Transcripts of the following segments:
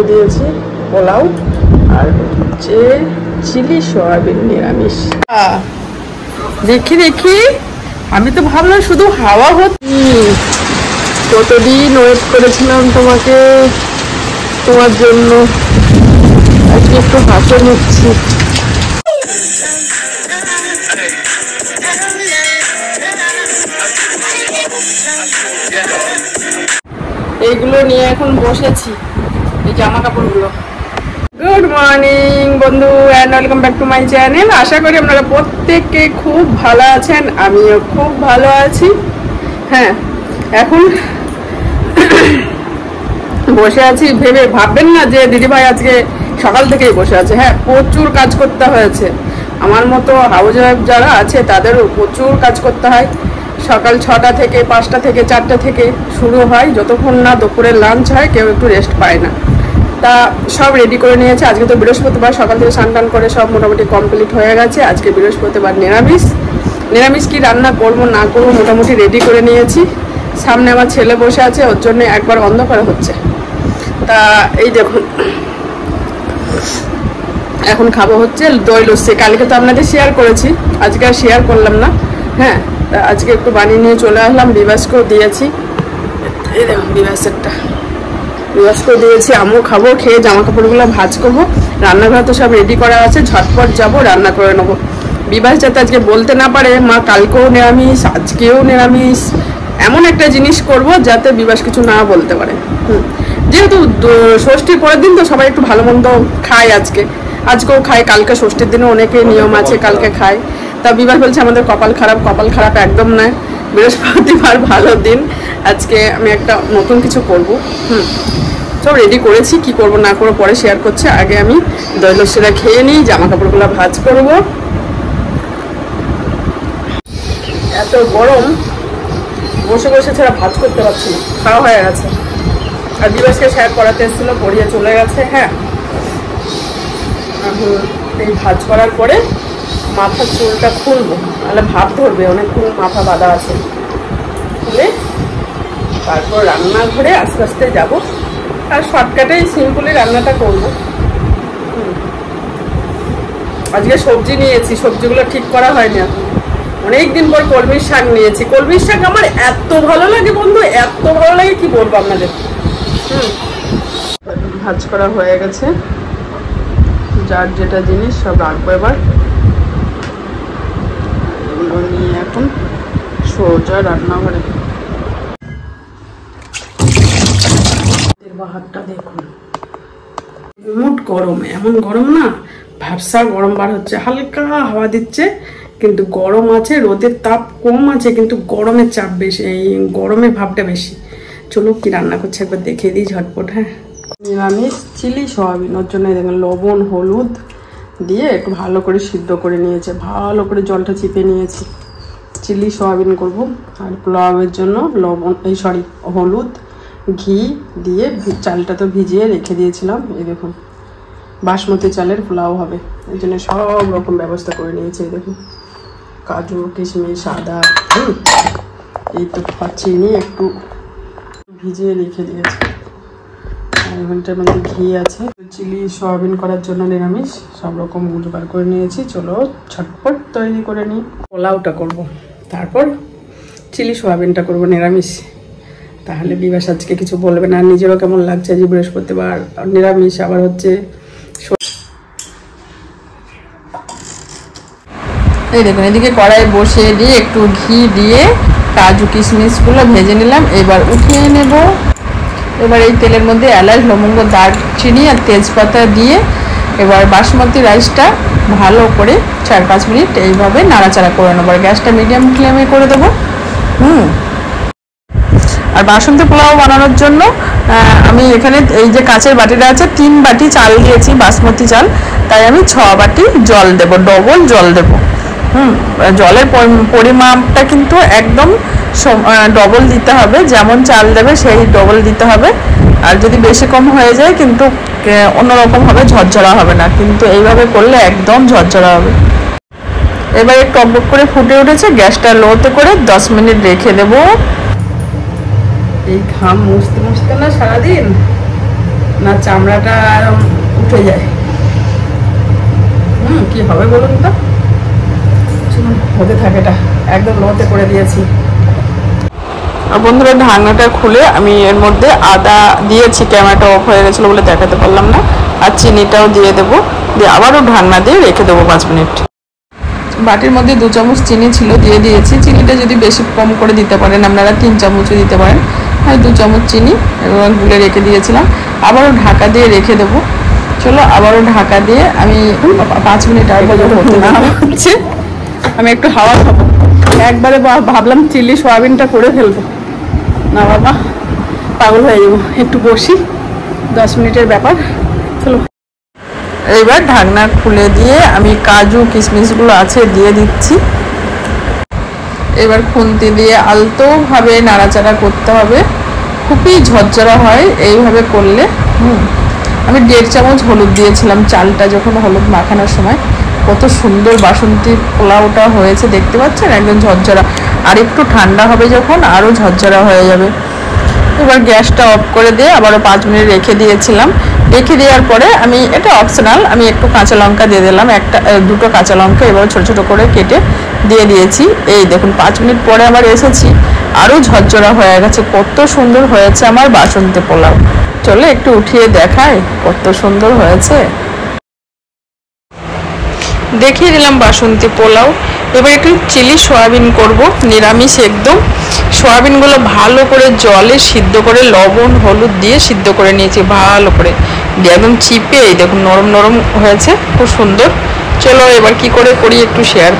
দিয়েছি পোলাও আর হচ্ছে chilli soybean নিরামিষ। দেখি দেখি, আমি তো ভাবলাম শুধু হাওয়া হচ্ছে। কতদিন ওয়েট করেছিলাম তোমার জন্য, আজকে একটু হাসে নিচ্ছি। এইগুলো নিয়ে এখন বসেছি, এই জামা কাপড়গুলো। গুড মর্নিং বন্ধু, and welcome back to my channel. আশা করি আপনারা প্রত্যেকে খুব ভালো আছেন, আমিও খুব ভালো আছি। হ্যাঁ, এখন বসে আছি ভেবে ভাববেন না যে দিদিভাই আজকে সকাল থেকেই বসে আছে। হ্যাঁ, প্রচুর কাজ করতে হয়েছে। আমার মতো হাউস ওয়াইফ যারা আছে তাদেরও প্রচুর কাজ করতে হয়। সকাল 6টা থেকে 5টা থেকে 4টা থেকে শুরু হয়, যতক্ষণ না দুপুরের লাঞ্চ হয় কেউ একটু রেস্ট পায় না। তা সব রেডি করে নিয়েছে। আজকে তো বৃহস্পতিবার, সকাল থেকে স্নান টান করে সব মোটামুটি কমপ্লিট হয়ে গেছে। আজকে বৃহস্পতিবার নিরামিষ কি রান্না করবো না করবো মোটামুটি রেডি করে নিয়েছি। সামনে আমার ছেলে বসে আছে, ওর জন্য একবার অন্ধকার হচ্ছে। তা এই দেখুন, এখন খাবো হচ্ছে দই লস্যি। কালকে তো আপনাদের শেয়ার করেছি, আজকে আর শেয়ার করলাম না। হ্যাঁ, তা আজকে একটু বানিয়ে নিয়ে চলে আসলাম। বিবাসকেও দিয়েছি, এই দেখুন বিবাসকেও দিয়েছি। আমিও খাবো, খেয়ে জামা কাপড়গুলো ভাঁজ করবো। রান্নাঘর তো সব রেডি করা আছে, ঝটপট যাবো রান্না করে নেবো। বিবাস যাতে আজকে বলতে না পারে মা কালকেও নিরামিষ আজকেও নিরামিষ, এমন একটা জিনিস করব যাতে বিবাস কিছু না বলতে পারে। যেহেতু ষষ্ঠীর পরের দিন তো সবাই একটু ভালো মন্দ খায়, আজকেও খায়, কালকে ষষ্ঠীর দিনে অনেকে নিয়ম আছে কালকে খায়। তা বিবাস বলছে আমাদের কপাল খারাপ একদম নয়, বৃহস্পতিবার ভালো দিন, আজকে আমি একটা নতুন কিছু করব। সব রেডি করেছি, কি করব না করবো পরে শেয়ার করছি। আগে আমি দই লস্যিটা খেয়ে নিই, জামা কাপড়গুলো ভাঁজ করব। এত গরম, বসে বসে ছাড়া ভাঁজ করতে পারছি না, খাওয়া হয়ে গেছে। আর বিবাসকে শেয়ার করাতে এসেছিলো, পড়িয়ে চলে গেছে। হ্যাঁ, এই ভাঁজ করার পরে মাথার চুলটা খুলবো, নাহলে ভাব ধরবে, অনেকক্ষণ মাথা বাঁধা আছে। খুলে তারপর রান্নাঘরে আস্তে আস্তে যাবো, আর শর্টকাটেই সিম্পলি রান্নাটা করবো। আজকে সবজি নিয়েছি, সবজিগুলো ঠিক করা হয়নি এখন। অনেকদিন পর কলমির শাক নিয়েছি। কলমির শাক আমার এত ভালো লাগে বন্ধু, এত ভালো লাগে কি বলবো আপনাদের। ভাজ করা হয়ে গেছে, যার যেটা জিনিস সব রাখবো। এবার এগুলো নিয়ে এখন সোজা রান্নাঘরে। বাহারটা দেখুন, মোট গরম, এমন গরম না, ভ্যাবসা গরম বার হচ্ছে। হালকা হাওয়া দিচ্ছে কিন্তু গরম আছে, রোদের তাপ কম আছে কিন্তু গরমের চাপ বেশি, এই গরমের ভাবটা বেশি। চলো কি রান্না করছে একবার দেখে দিই ঝটপট। হ্যাঁ, নিরামিষ চিলি সয়াবিন, ওর জন্য দেখুন লবণ হলুদ দিয়ে একটু ভালো করে সিদ্ধ করে নিয়েছে, ভালো করে জলটা চিপে নিয়েছি। চিলি সয়াবিন করব। আর পোলাওয়ের জন্য হলুদ ঘি দিয়ে চালটা তো ভিজিয়ে রেখে দিয়েছিলাম। এই দেখুন বাসমতি চালের পোলাও হবে, এই জন্য সব রকম ব্যবস্থা করে নিয়েছি। এই দেখুন কাজু কিশমিশ আদা, এই তো চিনি একটু ভিজিয়ে রেখে দিয়েছি। আর ঘন্টার মধ্যে ঘি আছে। চিলি সয়াবিন করার জন্য নিরামিষ সব রকম জোগাড় করে নিয়েছি। চলো ঝটপট তৈরি করে নিই। পোলাওটা করব, তারপর চিলি সয়াবিনটা করব নিরামিষ। তাহলে বিবাস আজকে কিছু বলবে না, নিজেরও কেমন লাগছে যে বৃহস্পতিবার নিরামিষ আবার হচ্ছে। এই দেখুন এদিকে কড়াই বসিয়ে দিয়ে একটু ঘি দিয়ে কাজু কিশমিশগুলো ভেজে নিলাম। এবার উঠিয়ে নেব। এবার এই তেলের মধ্যে এলাচ লবঙ্গ দারচিনি আর তেজপাতা দিয়ে এবার বাসমতি রাইসটা ভালো করে 4-5 মিনিট এইভাবে নাড়াচাড়া করে নেব। আর গ্যাসটা মিডিয়াম ফ্লেমে করে দেবো। আর বাসন্তী পোলাও বানানোর জন্য আমি এখানে এই যে কাঁচের বাটিটা আছে 3 বাটি চাল দিয়েছি, বাসমতি চাল, তাই আমি 6 বাটি জল দেব, ডবল জল দেব। জলের পরিমাপটা কিন্তু একদম ডবল দিতে হবে, যেমন চাল দেবে সেই ডবল দিতে হবে। আর যদি বেশি কম হয়ে যায় কিন্তু অন্যরকম হবে, ঝরঝরা হবে না, কিন্তু এইভাবে করলে একদম ঝরঝরা হবে। এবারে টকবক করে ফুটে উঠেছে, গ্যাসটা লোতে করে 10 মিনিট রেখে দেব। এই ঘাম মুছতে মুছতে না সারাদিন না চামড়াটা উঠে যায়। কি হবে বলুন তো, হতে থাকে, এটা একদম লোতে করে দিয়েছি। আর বন্ধুরা ঢাকনাটা খুলে আমি এর মধ্যে আদা দিয়েছি, ক্যামেরাটা অফ হয়ে গেছিলো বলে দেখাতে পারলাম না, আর চিনিটাও দিয়ে দেবো, দিয়ে আবারও ঢাকনা দিয়ে রেখে দেবো 5 মিনিট। বাটির মধ্যে 2 চামচ চিনি ছিল, দিয়ে দিয়েছি। চিনিটা যদি বেশি কম করে দিতে পারেন আপনারা 3 চামচও দিতে পারেন, আর 2 চামচ চিনি এবং গুলে রেখে দিয়েছিলাম। আবারও ঢাকা দিয়ে রেখে দেবো। চলো আবারও ঢাকা দিয়ে আমি 5 মিনিট আর পর্যন্ত হতে না হচ্ছে, আমি একটু হাওয়া খাবো। একবারে ভাবলাম চিলি সয়াবিনটা করে ফেলবো, না বাবা পাগল হয়ে যাবো, একটু বসি, 10 মিনিটের ব্যাপার। চলো এবার ঢাকনা খুলে দিয়ে আমি কাজু কিশমিশগুলো আছে দিয়ে দিচ্ছি। এবার খুন্তি দিয়ে আলতোভাবে নাড়াচাড়া করতে হবে, খুবই ঝরঝরা হয় এইভাবে করলে। আমি 1.5 চামচ হলুদ দিয়েছিলাম চালটা যখন হলুদ মাখানোর সময়। কত সুন্দর বাসন্তী পোলাওটা হয়েছে দেখতে পাচ্ছেন, একদম ঝরঝরা। আর একটু ঠান্ডা হবে যখন আরও ঝরঝরা হয়ে যাবে। এবার গ্যাসটা অফ করে দিয়ে আবারও 5 মিনিট রেখে দিয়েছিলাম। রেখে দেওয়ার পরে আমি, এটা অপশনাল, আমি একটু কাঁচা লঙ্কা দিয়ে দিলাম, 2টো কাঁচা লঙ্কা এবার ছোটো ছোটো করে কেটে দিয়ে দিয়েছি। এই দেখুন 5 মিনিট পরে আবার এসেছি, আরও ঝরঝরা হয়ে গেছে। কত সুন্দর হয়েছে আমার বাসন্তী পোলাও। চলে একটু উঠিয়ে দেখাই কত সুন্দর হয়েছে। দেখিয়ে দিলাম বাসন্তী পোলাও। এবার একটু চিলি সয়াবিন করব, নিরামিষ একদম। সয়াবিনগুলো ভালো করে জলে সিদ্ধ করে লবণ হলুদ দিয়ে সিদ্ধ করে নিয়েছি ভালো করে, দিয়ে একদম চিপে এই দেখুন নরম নরম হয়েছে, খুব সুন্দর। চলো এবার কি করে করি একটু শেয়ার।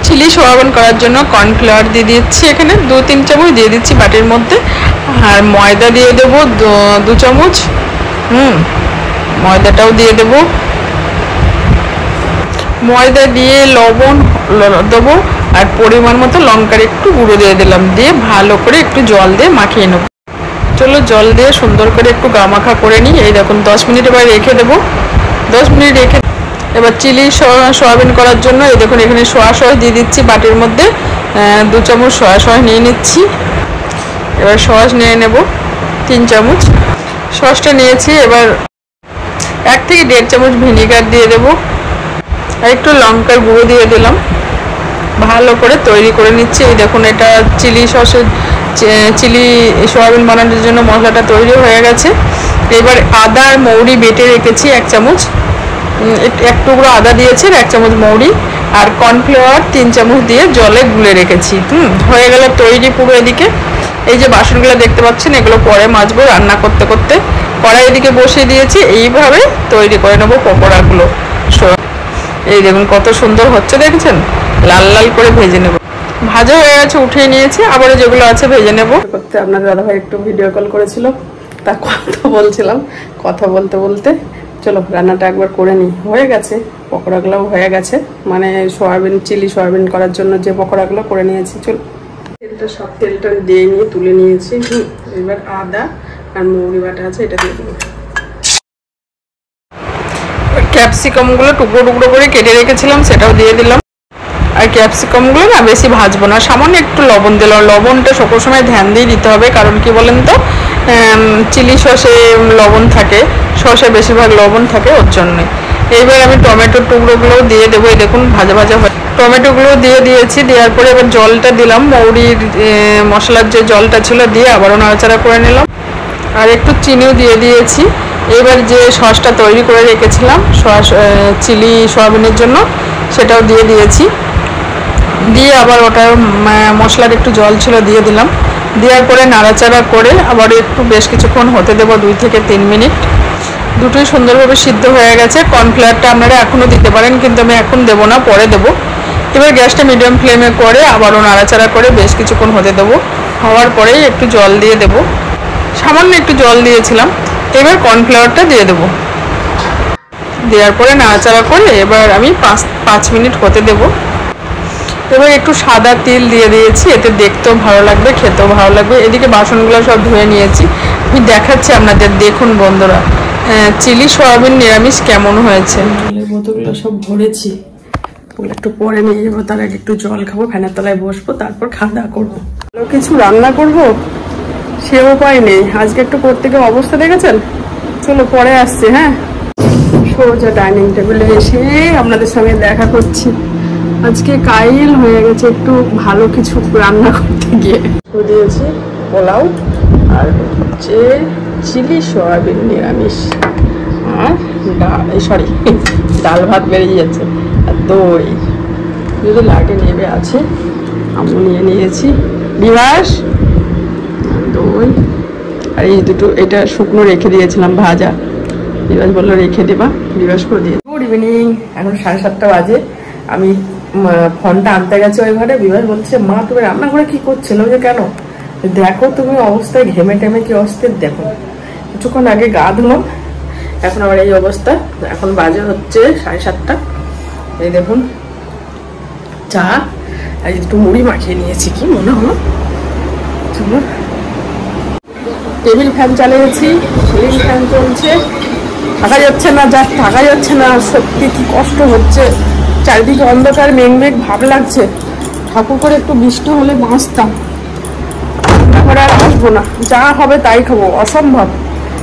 চিলি সয়াবিন করার জন্য কর্নফ্লাওয়ার দিয়ে দিচ্ছি, এখানে 2-3 চামচ দিয়ে দিচ্ছি বাটির মধ্যে। আর ময়দা দিয়ে দেবো 2 চামচ, ময়দাটাও দিয়ে দেবো। ময়দা দিয়ে লবণ দেবো, আর পরিমাণ মতো লঙ্কার একটু গুঁড়ো দিয়ে দিলাম, দিয়ে ভালো করে একটু জল দিয়ে মাখিয়ে নেব। চলো জল দিয়ে সুন্দর করে একটু গামাখা করে নিই। এই দেখুন 10 মিনিট এবার রেখে দেবো। 10 মিনিট রেখে এবার চিলি সয়াবিন করার জন্য এই দেখুন এখানে সয়া সস দিয়ে দিচ্ছি বাটির মধ্যে, 2 চামচ সয়া সস নিয়ে নিচ্ছি। এবার সস নিয়ে নেব 3 চামচ, সসটা নিয়েছি। এবার 1 থেকে 1.5 চামচ ভিনিগার দিয়ে দেবো, আর একটু লঙ্কার গুঁড়ো দিয়ে দিলাম। ভালো করে তৈরি করে নিচ্ছি। এই দেখুন এটা চিলি সয়াবিন বানানোর জন্য মশলাটা তৈরি হয়ে গেছে। এবার আদা আর মৌরি বেটে রেখেছি 1 চামচ, 1 টুকরো আদা দিয়েছি, 1 চামচ মৌরি, আর কর্নফ্লাওয়ার 3 চামচ দিয়ে জলে গুলে রেখেছি। হয়ে গেল তৈরি পুরো। এদিকে এই যে বাসনগুলো দেখতে পাচ্ছেন এগুলো পরে মাজবো রান্না করতে করতে। কড়াই এদিকে বসিয়ে দিয়েছি, এইভাবে তৈরি করে নেবো পকোড়াগুলো। এই দেখুন কত সুন্দর হচ্ছে, দেখছেন, লাল লাল করে ভেজে নেব। ভাজা হয়ে গেছে, উঠিয়ে নিয়েছি। আবারও যেগুলো আছে ভেজে নেব। করতে আপনার দাদাভাই একটু ভিডিও কল করেছিল, তা কথা বলছিলাম, কথা বলতে বলতে চলো রান্নাটা একবার করে নিই। হয়ে গেছে, পকোড়াগুলোও হয়ে গেছে, মানে সয়াবিন চিলি সয়াবিন করার জন্য যে পকোড়াগুলো করে নিয়েছি। চলো তেলটা দিয়ে নিয়ে তুলে নিয়েছি। এবার আদা আর মৌরি বাটা আছে, এটা দিয়ে দেবো। ক্যাপসিকামগুলো টুকরো টুকরো করে কেটে রেখেছিলাম, সেটাও দিয়ে দিলাম। আর ক্যাপসিকামগুলো না বেশি ভাজবো না, সামান্য একটু লবণ দিলাম। লবণটা সকল সময় ধ্যান দিয়ে দিতে হবে, কারণ কি বলেন তো, চিলি সসে লবণ থাকে, সসে বেশিরভাগ লবণ থাকে, ওর জন্যে। এইবার আমি টমেটোর টুকরোগুলোও দিয়ে দেবো। এই দেখুন ভাজা ভাজা হয়ে টমেটোগুলো দিয়ে দিয়েছি। দেওয়ার পরে এবার জলটা দিলাম, মৌরির মশলার যে জলটা ছিল দিয়ে আবারও নাড়াচাড়া করে নিলাম, আর একটু চিনিও দিয়ে দিয়েছি। এবার যে সসটা তৈরি করে রেখেছিলাম চিলি সয়াবিনের জন্য, সেটাও দিয়ে দিয়েছি। দিয়ে আবার ওটা মশলার একটু জল ছিল দিয়ে দিলাম। দেওয়ার পরে নাড়াচাড়া করে আবার একটু বেশ কিছুক্ষণ হতে দেবো, 2 থেকে 3 মিনিট। দুটোই সুন্দরভাবে সিদ্ধ হয়ে গেছে। কর্নফ্লাওয়ারটা আপনারা এখনও দিতে পারেন, কিন্তু আমি এখন দেবো না, পরে দেবো। এবার গ্যাসটা মিডিয়াম ফ্লেমে করে আবারও নাড়াচাড়া করে বেশ কিছুক্ষণ হতে দেবো। হওয়ার পরেই একটু জল দিয়ে দেবো, সামান্য একটু জল দিয়েছিলাম। এবার কর্নফ্লাওয়ারটা দিয়ে দেবো। দেওয়ার পরে নাড়াচাড়া করে এবার আমি 5 মিনিট হতে দেবো। এবার একটু সাদা তিল দিয়ে দিয়েছি, এতে দেখতেও ভালো লাগবে, খেতেও ভালো লাগবে। এদিকে বাসনগুলো সব ধুয়ে নিয়েছি, আমি দেখাচ্ছি আপনাদের। দেখুন বন্ধুরা, চিলি সয়াবিন নিরামিষ কেমন হয়েছে। বোতলগুলো সব ভরেছি, একটু পরে নিয়ে যাবো, তার আগে একটু জল খাবো, ফ্যানের তলায় বসবো, তারপর খাওয়া দাওয়া করবো। কিছু রান্না করবো সে উপায় নেই। আজকে একটু করতে গিয়ে অবস্থা দেখেছেন, চলো পরে আসছে। হ্যাঁ, সোজা ডাইনিং টেবিলে এসে আপনাদের সঙ্গে দেখা করছি। আজকে কাইল হয়ে গেছে একটু ভালো কিছু রান্না করতে গিয়ে। দিয়েছি পোলাও আর হচ্ছে চিলি সয়াবিন নিরামিষ, আর ডাল ভাত বেরিয়ে যাচ্ছে, আর দই যদি লাগে নেবে আছে, আমি নিয়ে নিয়েছি। বিভাস দই আর এই দুটো, এটা শুকনো রেখে দিয়েছিলাম ভাজা, বিভাস বললো রেখে দেবা, বিভাস করে দিয়ে। গুড ইভিনিং, এখন 7:30 বাজে। আমি ফোনটা আনতে গেছি ওই ঘরে, বিভাস বলছে মা তুমি রান্না করে কি করছিল? যে কেন? দেখো তুমি অবস্থায় ঘেমে টেমে কি অবস্থা দেখো। কিছুক্ষণ আগে গা ধুলাম, এখন আবার এই অবস্থা। এখন বাজে হচ্ছে 7:30। এই দেখুন চা আর একটু মুড়ি মাখিয়ে নিয়েছি, কি মনে হলো। টেবিল ফ্যান চালিয়েছি, সিলিং ফ্যান চলছে, থাকা যাচ্ছে না, যা থাকা যাচ্ছে না, সত্যি কি কষ্ট হচ্ছে। চারিদিকে অন্ধকার, মেঘ মেঘ ভাব লাগছে। ঠাকুর করে একটু বৃষ্টি হলে বাঁচতাম, এখন আর আসবো না, যা হবে তাই খাবো, অসম্ভব।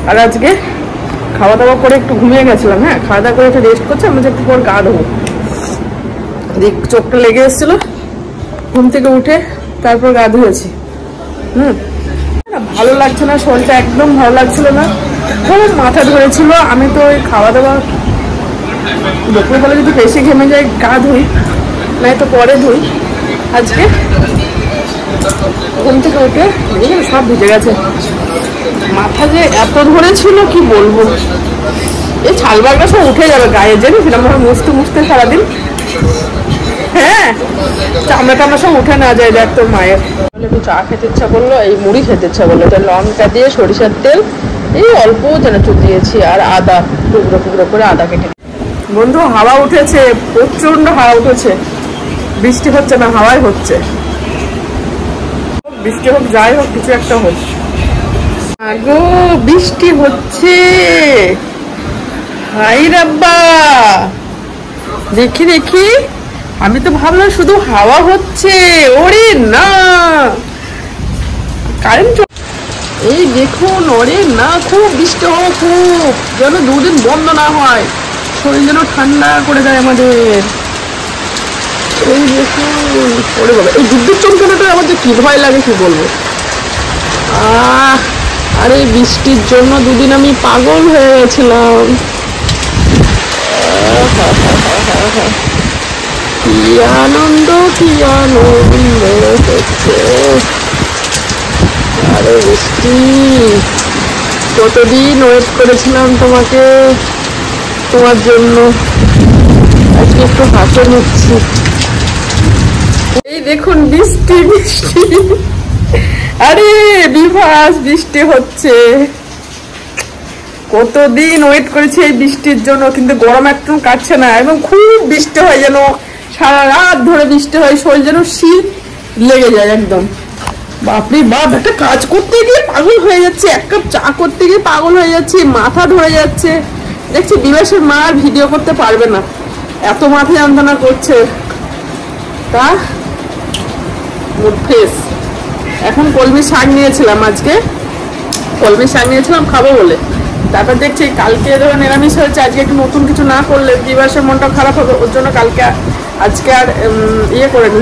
আর আজকে খাওয়া দাওয়া করে একটু ঘুমিয়ে গেছিলাম। হ্যাঁ, খাওয়া দাওয়া করে একটু রেস্ট করছি, আমি একটু পর গা ধোবো। চোখটা লেগে এসেছিল, ঘুম থেকে উঠে তারপর গা ধুয়েছি। ভালো লাগছে না, শরীরটা একদম ভালো লাগছিল না, খুব মাথা ধরেছিল। আমি তো ওই খাওয়া দাওয়া দুপুর বেলা যদি বেশি ঘেমে যায় গা ধুই, নাই তো পরে ধুই। আজকে ঘুম থেকে উঠে সব ভিজে গেছে, মাথা যে এত ধরেছিল কি বলবো। এই ছালবারটা সব উঠে যাবে গায়ে, জানিস সেরকম ভাবে মুছতে মুছতে সারাদিন। হ্যাঁ, চামড়া টামড়া সব উঠে না যায়। দেখ তোর মায়ের একটু চা খেতে ইচ্ছা করলো, এই মুড়ি খেতে ইচ্ছা করলো, তাই লঙ্কা দিয়ে সরিষার তেল এই অল্প চানাচুর দিয়েছি, আর আদা টুকরো টুকরো করে আদা কেটে। বন্ধু হাওয়া উঠেছে, প্রচন্ড হাওয়া উঠেছে, বৃষ্টি হচ্ছে না, হাওয়াই হচ্ছে। বৃষ্টি হোক যাই হোক, কিছু একটা হচ্ছে। আগো বৃষ্টি হচ্ছে, হাই রাব্বা, দেখি দেখি। আমি তো ভাবলাম শুধু হাওয়া হচ্ছে, ওরে না কারেন্ট। এই দেখুন, ওরে না খুব বৃষ্টি হবে, খুব যেন দুদিন বন্ধ না হয়, শরীর যেন ঠান্ডা করে দেয় আমাদের। এই দেখুন, ওরে বাবা, এই বিদ্যুৎ চমকানোটা আমাদের কি ভয় লাগে কি বলবো। আরে বৃষ্টির জন্য দুদিন আমি পাগল হয়ে গেছিলাম। কি আনন্দ, কি আনন্দ হচ্ছে। আরে বৃষ্টি, কতদিন ওয়েট করেছিলাম তোমাকে, তোমার জন্য। আজকে একটু হাসে নিচ্ছি। এই দেখুন বৃষ্টি বৃষ্টি, আরে বিভাস বৃষ্টি হচ্ছে। কতদিন ওয়েট করেছি এই বৃষ্টির জন্য, কিন্তু গরম একদম কাটছে না, এবং খুব বৃষ্টি হয়, যেন সারা রাত ধরে বৃষ্টি হয়, শরীর যেন শীত লেগে যায় একদম। বাপরে বাপ, একটা কাজ করতে গিয়ে পাগল হয়ে যাচ্ছে, এক কাপ চা করতে গিয়ে পাগল হয়ে যাচ্ছে, মাথা ধরে যাচ্ছে। দেখছি বিভাসের মা আর ভিডিও করতে পারবে না, এত মাথা যন্ত্রণা করছে। তা মুড ফ্রেশ। এখন কলমি শাক নিয়েছিলাম, আজকে কলমি শাক নিয়েছিলাম খাবো বলে। তারপর দেখছি কালকে ধরো নিরামিষ হয়েছে, আজকে একটু নতুন কিছু না করলে বিভাসের মনটা খারাপ হবে, ওর জন্য আজকে আর ইয়ে করে নি,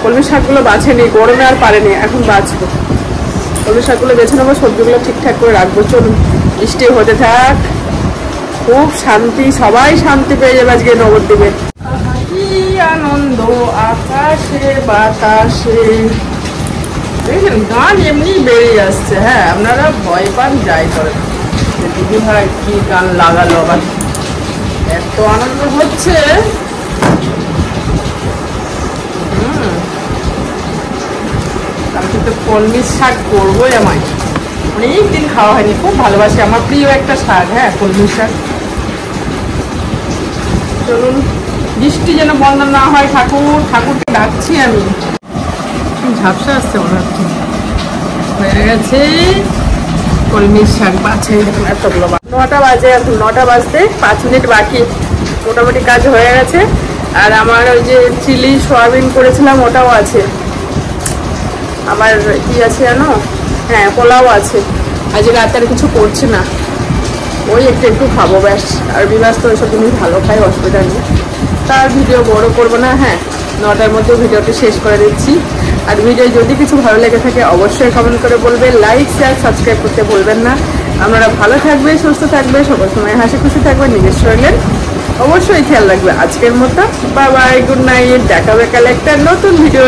কলমি শাকগুলো বাছে নি, গরমে আর পারেনি, এখন বাছবো। কলমি শাকগুলো বেছে নেবো, সবজিগুলো ঠিকঠাক করে রাখবো। চলুন বৃষ্টি হতে থাক, খুব শান্তি, সবাই শান্তি পেয়ে যাবে আজকে নবদ্বীপে। কি আনন্দ আকাশে বাতাসে। দেখেন গান এমনি বেরিয়ে আসছে। হ্যাঁ, আপনারা ভয় পান যাই করেন, দিদি ভাই কি গান লাগালো আবার, এত আনন্দ হচ্ছে। আমি তো কলমি শাক করবোই, আমায় অনেকদিন খাওয়া হয়নি, খুব ভালোবাসি, আমার প্রিয় একটা শাক। হ্যাঁ, কলমি শাক। চলুন বৃষ্টি যেন বন্ধ না হয়, ঠাকুরকে ডাকছি আমি। ঝাপসা আসছে মনে হচ্ছে। হয়ে গেছে কলমি শাক বাছাই, দেখুন এতগুলো। 9টা বাজে, এখন 9টা বাজতে 5 মিনিট বাকি, মোটামুটি কাজ হয়ে গেছে। আর আমার ওই যে চিলি সয়াবিন করেছিলাম ওটাও আছে, আবার কি আছে জানো, হ্যাঁ পোলাও আছে। আজ রাতে আর কিছু করছি না, ওই একটু একটু খাবো ব্যাস। আর বিবাস তো ওইসব জিনিস ভালো খাই, অসুবিধা নেই। তার ভিডিও বড় করবো না। হ্যাঁ, 9টার মধ্যে ভিডিওটি শেষ করে দিচ্ছি। আর ভিডিও যদি কিছু ভালো লেগে থাকে অবশ্যই কমেন্ট করে বলবে, লাইক শেয়ার সাবস্ক্রাইব করতে বলবেন না। আপনারা ভালো থাকবে, সুস্থ থাকবে, সকল সময় হাসি খুশি থাকবে, নিজের শরীরের অবশ্যই খেয়াল রাখবে। আজকের মতো বাই বাই, গুড নাইট, দেখাবে কাল একটা নতুন ভিডিও।